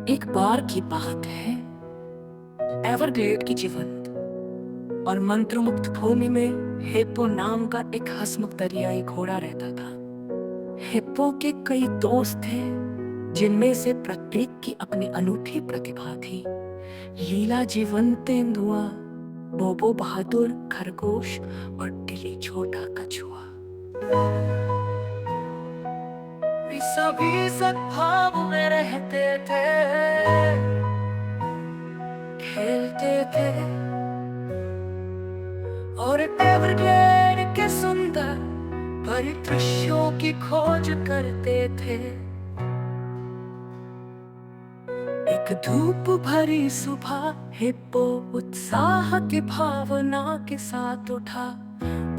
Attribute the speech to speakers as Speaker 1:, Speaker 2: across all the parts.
Speaker 1: एक बार की बात है, एवरग्लेड की जीवंत और मंत्रमुग्ध भूमि में हिप्पो नाम का एक हंसमुख दरियाई घोड़ा रहता था। हिप्पो के कई दोस्त थे, जिनमें से प्रत्येक की अपनी अनूठी प्रतिभा थी। लीला जीवंत तेंदुआ, बोबो बहादुर खरगोश और टिली छोटा कछुआ। वे सभी सद्भाव में रहते थे, खेलते थे और एवरग्लेड के सुंदर परिदृश्यों की खोज करते थे। एक धूप भरी सुबह हिप्पो उत्साह की भावना के साथ उठा।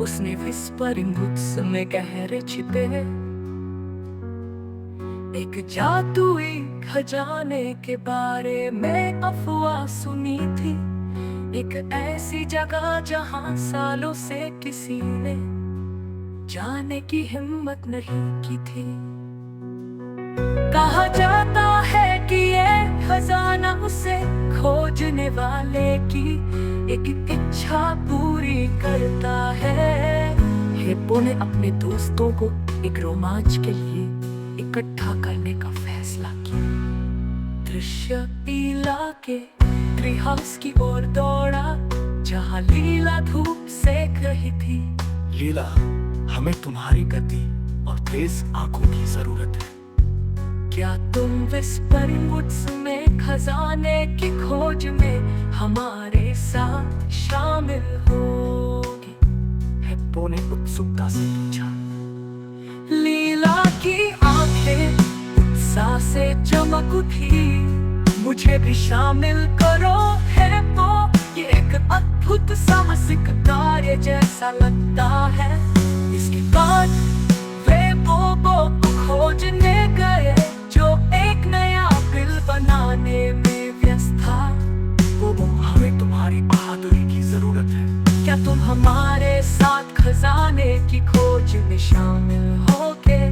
Speaker 1: उसने विस्परिंग वुड्स में गहरे छिपे एक जादुई खजाने के बारे में अफवाह सुनी थी। एक ऐसी जगह जहां सालों से किसी ने जाने की हिम्मत नहीं की थी। कहा जाता है कि ये खजाना उसे खोजने वाले की एक इच्छा पूरी करता है। हिप्पो ने अपने दोस्तों को एक रोमांच के लिए इकट्ठा करने का फैसला किया। दृश्य इलाके ट्री हाउस की ओर दौड़ा, जहां लीला धूप सेक रही थी।
Speaker 2: लीला, हमें तुम्हारी गति और तेज आंखों की जरूरत है।
Speaker 1: क्या तुम विस्परिंग वुड्स में खजाने की खोज में हमारे साथ शामिल होगी?
Speaker 2: हिप्पो ने उत्सुकता से पूछा।
Speaker 1: लीला की आंखें उत्साह से चमक उठी। मुझे भी शामिल करो हिप्पो, ये एक अद्भुत साहसिक कार्य जैसा लगता है। इसके बाद वे बोबो को खोजने गए, जो एक नया बिल बनाने में व्यस्त था।
Speaker 2: बोबो, हमें तुम्हारी बहादुरी की जरूरत है।
Speaker 1: क्या तुम हमारे साथ खजाने की खोज में शामिल होगे?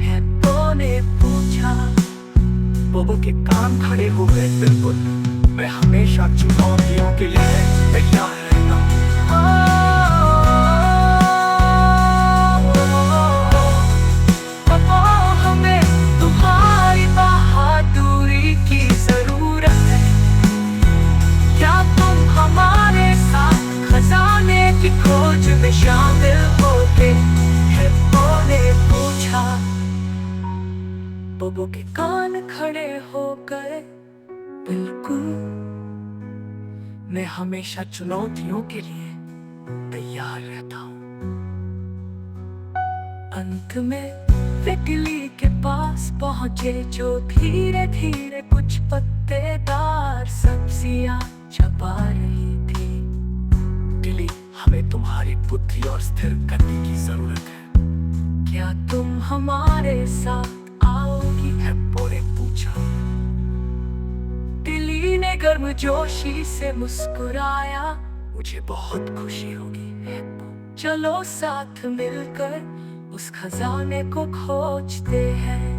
Speaker 1: हिप्पो ने पूछा।
Speaker 2: बोबो के कान खड़े हो गए। बिल्कुल, मैं हमेशा चुनौतियों के लिए तैयार रहता हूँ।
Speaker 1: हमें तुम्हारी बहादुरी की जरूरत है। क्या तुम हमारे साथ खजाने की खोज में शामिल होगे? हिप्पो ने पूछा। बोबो के कान खड़े हो गए। बिल्कुल, मैं हमेशा चुनौतियों के लिए तैयार रहता हूँ। अंत में वे टिली के पास पहुंचे, जो धीरे धीरे कुछ पत्तेदार सब्जियां चबा रही थी।
Speaker 2: टिली, हमें तुम्हारी बुद्धि और स्थिर गति की जरूरत है।
Speaker 1: क्या तुम हमारे साथ आओगी?
Speaker 2: हिप्पो ने पूछा।
Speaker 1: टिली ने गर्मजोशी से मुस्कुराया।
Speaker 2: मुझे बहुत खुशी होगी
Speaker 1: हिप्पो, चलो साथ मिलकर उस खजाने को खोजते हैं।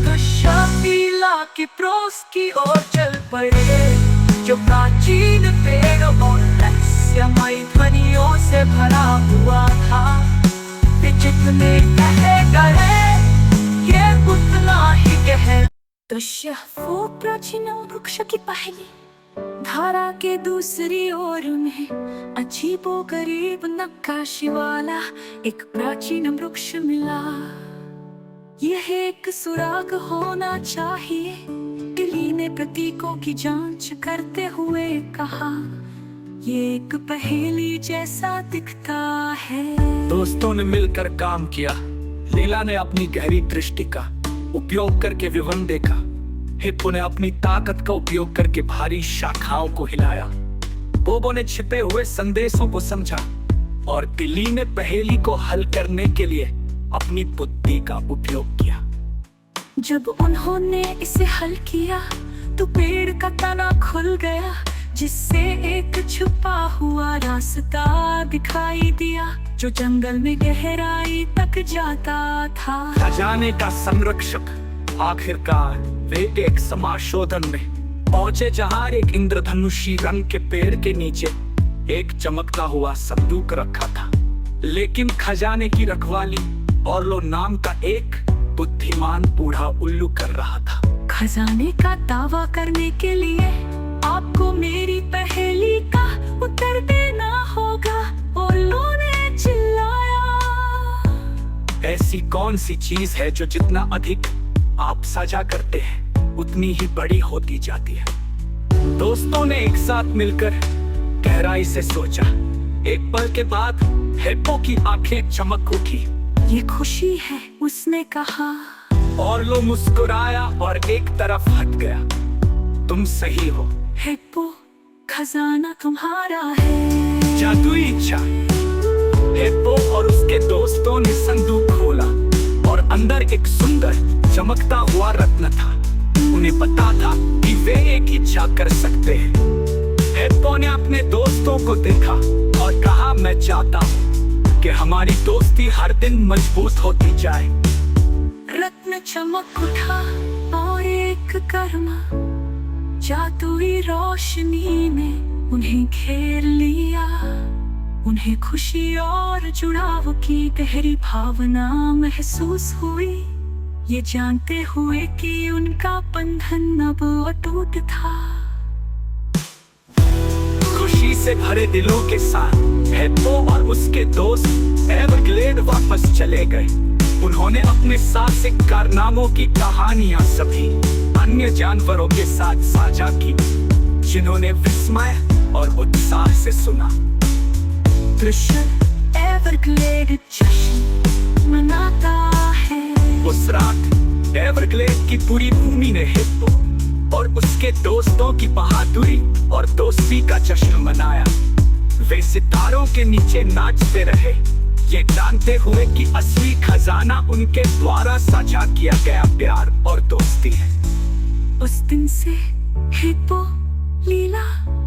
Speaker 1: तो लीला की प्रोस की ओर चल पड़े, जो प्राचीन पेड़ और रहस्यमय ध्वनियों से भरा हुआ था। वे जितने कहे गए, ये उतना ही कहे। दृश्य वो प्राचीन वृक्ष की पहली धारा के दूसरी ओर में अजीबोगरीब नक्काशी वाला एक प्राचीन वृक्ष मिला। यह एक सुराग होना चाहिए, टिली ने प्रतीकों की जांच करते हुए कहा। ये एक पहेली जैसा दिखता है।
Speaker 2: दोस्तों ने मिलकर काम किया। लीला ने अपनी गहरी दृष्टि का उपयोग करके विवरण देखा। हिप्पो ने अपनी ताकत का उपयोग करके भारी शाखाओं को हिलाया। बोबो ने छिपे हुए संदेशों को समझा और टिली ने पहेली को हल करने के लिए अपनी बुद्धि का उपयोग किया।
Speaker 1: जब उन्होंने इसे हल किया, तो पेड़ का तना खुल गया, जिससे एक छुपा हुआ रास्ता दिखाई दिया, जो जंगल में गहराई तक जाता था।
Speaker 2: खजाने का संरक्षक आखिरकार वे एक समाशोधन में पहुंचे जहां एक इंद्रधनुषी रंग के पेड़ के नीचे एक चमकता हुआ संदूक रखा था। लेकिन खजाने की रखवाली ऑर्लो नाम का एक बुद्धिमान बूढ़ा उल्लू कर रहा था।
Speaker 1: खजाने का दावा करने के लिए आपको मेरी पहेली का उत्तर देना होगा, उल्लू ने चिल्लाया।
Speaker 2: ऐसी कौन सी चीज है जो जितना अधिक आप साझा करते हैं उतनी ही बड़ी होती जाती है? दोस्तों ने एक साथ मिलकर गहराई से सोचा। एक पल के बाद हिप्पो की आंखें चमक उठी।
Speaker 1: ये खुशी है, उसने कहा।
Speaker 2: ऑर्लो मुस्कुराया और एक तरफ हट गया। तुम सही हो
Speaker 1: हिप्पो, खजाना तुम्हारा है।
Speaker 2: जादुई इच्छा। हिप्पो और उसके दोस्तों ने संदूक खोला और अंदर एक सुंदर चमकता हुआ रत्न था। उन्हें पता था कि वे एक इच्छा कर सकते हैं। हिप्पो ने अपने दोस्तों को देखा और कहा, मैं चाहता हूँ कि हमारी दोस्ती हर दिन मजबूत होती जाए।
Speaker 1: रत्न चमक उठा और एक गर्मा जादुई रोशनी ने उन्हें घेर लिया। उन्हें खुशी और जुड़ाव की गहरी भावना महसूस हुई, ये जानते हुए कि उनका बंधन अब अटूट था।
Speaker 2: खुशी से भरे दिलों के साथ हिप्पो और उसके दोस्त एवरग्लेड वापस चले गए। उन्होंने अपने साहसिक कारनामों की कहानियां सभी अन्य जानवरों के साथ साझा की, जिन्होंने विस्मय और उत्साह से सुना।
Speaker 1: दृश्य एवरग्लेड जश्न मनाता है।
Speaker 2: उस रात एवरग्लेड की पूरी भूमि ने हिप्पो और उसके दोस्तों की बहादुरी और दोस्ती का जश्न मनाया। वे सितारों के नीचे नाचते रहे, ये जानते हुए कि असली खजाना उनके द्वारा साझा किया गया प्यार और दोस्ती है।
Speaker 1: उस दिन से हिप्पो, लीला,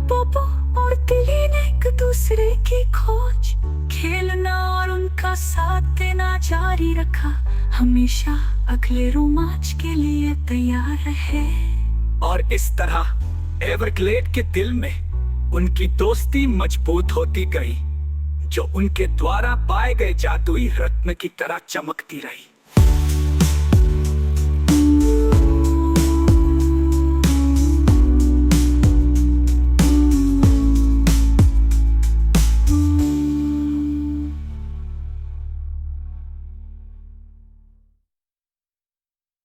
Speaker 1: पोपो और तिली ने एक दूसरे की खोज, खेलना और उनका साथ देना जारी रखा। हमेशा अगले रोमांच के लिए तैयार रहे।
Speaker 2: और इस तरह एवरग्लेड के दिल में उनकी दोस्ती मजबूत होती गई, जो उनके द्वारा पाए गए जादुई रत्न की तरह चमकती रही।